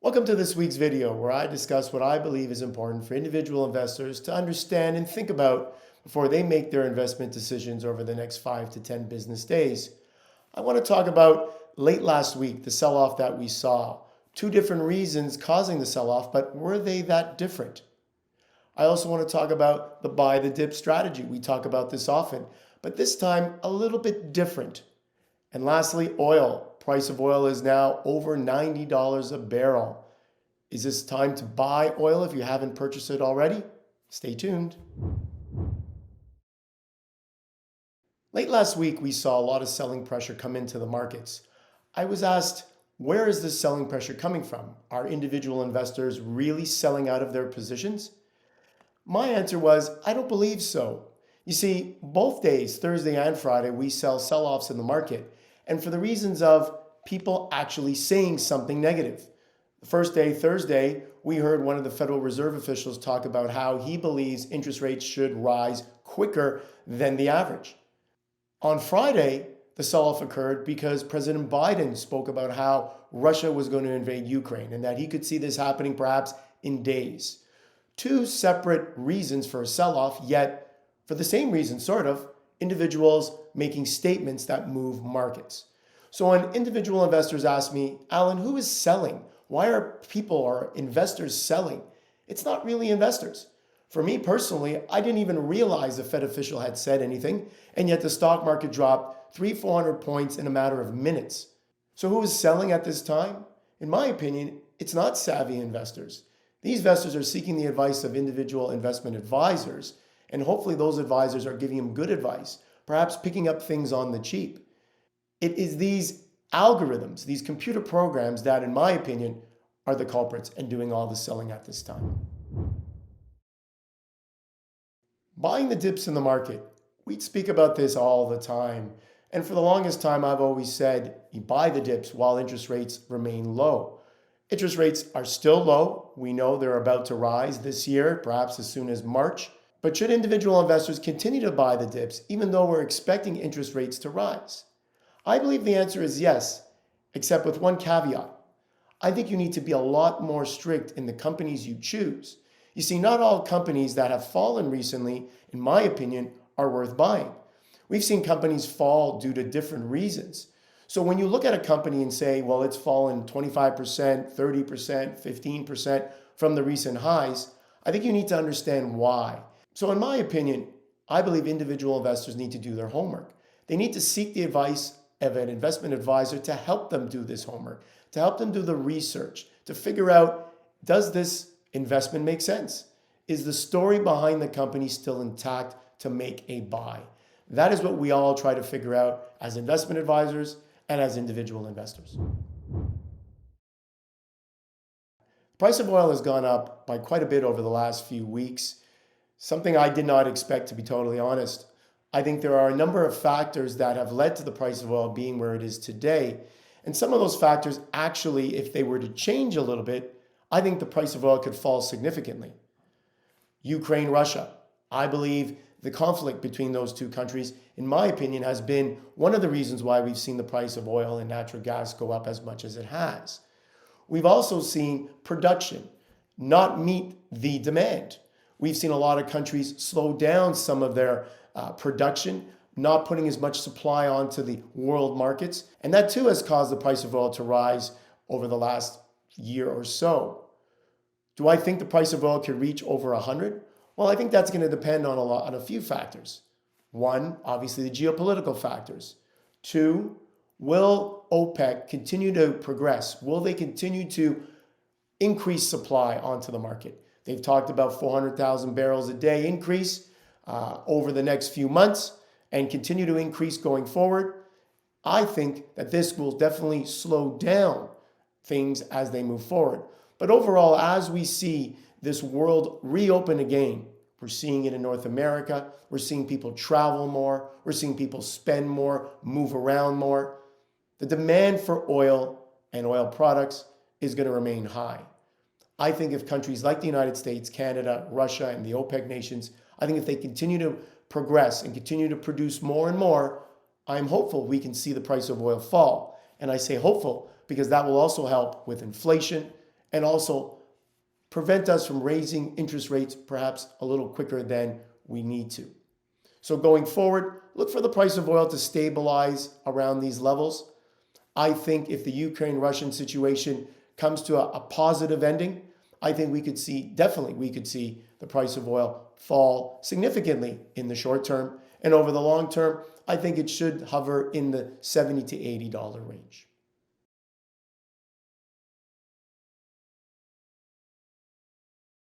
Welcome to this week's video where I discuss what I believe is important for individual investors to understand and think about before they make their investment decisions over the next 5 to 10 business days. I want to talk about late last week, the sell-off that we saw. Two different reasons causing the sell-off, but were they that different? I also want to talk about the buy the dip strategy. We talk about this often, but this time a little bit different. And lastly, oil. Price of oil is now over $90 a barrel. Is this time to buy oil if you haven't purchased it already? Stay tuned. Late last week, we saw a lot of selling pressure come into the markets. I was asked, where is this selling pressure coming from? Are individual investors really selling out of their positions? My answer was, I don't believe so. You see, both days, Thursday and Friday, we sell-offs in the market. And for the reasons of people actually saying something negative. The first day, Thursday, we heard one of the Federal Reserve officials talk about how he believes interest rates should rise quicker than the average. On Friday, the sell-off occurred because President Biden spoke about how Russia was going to invade Ukraine and that he could see this happening perhaps in days. Two separate reasons for a sell-off, yet for the same reason, sort of, individuals making statements that move markets. So when individual investors ask me, Alan, who is selling? Why are people or investors selling? It's not really investors. For me personally, I didn't even realize the Fed official had said anything, and yet the stock market dropped 300-400 points in a matter of minutes. So who is selling at this time? In my opinion, it's not savvy investors. These investors are seeking the advice of individual investment advisors, and hopefully those advisors are giving them good advice, perhaps picking up things on the cheap. It is these algorithms, these computer programs that, in my opinion, are the culprits and doing all the selling at this time. Buying the dips in the market. We speak about this all the time. And for the longest time, I've always said, you buy the dips while interest rates remain low. Interest rates are still low. We know they're about to rise this year, perhaps as soon as March. But should individual investors continue to buy the dips, even though we're expecting interest rates to rise? I believe the answer is yes, except with one caveat. I think you need to be a lot more strict in the companies you choose. You see, not all companies that have fallen recently, in my opinion, are worth buying. We've seen companies fall due to different reasons. So when you look at a company and say, well, it's fallen 25%, 30%, 15% from the recent highs, I think you need to understand why. So in my opinion, I believe individual investors need to do their homework. They need to seek the advice of an investment advisor to help them do this homework, to help them do the research, to figure out, does this investment make sense? Is the story behind the company still intact to make a buy? That is what we all try to figure out as investment advisors and as individual investors. The price of oil has gone up by quite a bit over the last few weeks, something I did not expect, to be totally honest. I think there are a number of factors that have led to the price of oil being where it is today. And some of those factors actually, if they were to change a little bit, I think the price of oil could fall significantly. Ukraine, Russia. I believe the conflict between those two countries, in my opinion, has been one of the reasons why we've seen the price of oil and natural gas go up as much as it has. We've also seen production not meet the demand. We've seen a lot of countries slow down some of their production, not putting as much supply onto the world markets. And that too has caused the price of oil to rise over the last year or so. Do I think the price of oil could reach over 100? Well, I think that's going to depend on a few factors. One, obviously the geopolitical factors. Two, will OPEC continue to progress? Will they continue to increase supply onto the market? They've talked about 400,000 barrels a day increase over the next few months and continue to increase going forward. I think that this will definitely slow down things as they move forward. But overall, as we see this world reopen again, we're seeing it in North America, we're seeing people travel more, we're seeing people spend more, move around more. The demand for oil and oil products is going to remain high. I think if countries like the United States, Canada, Russia, and the OPEC nations, I think if they continue to progress and continue to produce more and more, I'm hopeful we can see the price of oil fall. And I say hopeful because that will also help with inflation and also prevent us from raising interest rates perhaps a little quicker than we need to. So going forward, look for the price of oil to stabilize around these levels. I think if the Ukraine-Russian situation comes to a positive ending, I think we could see the price of oil fall significantly in the short term. And over the long term, I think it should hover in the $70 to $80 range.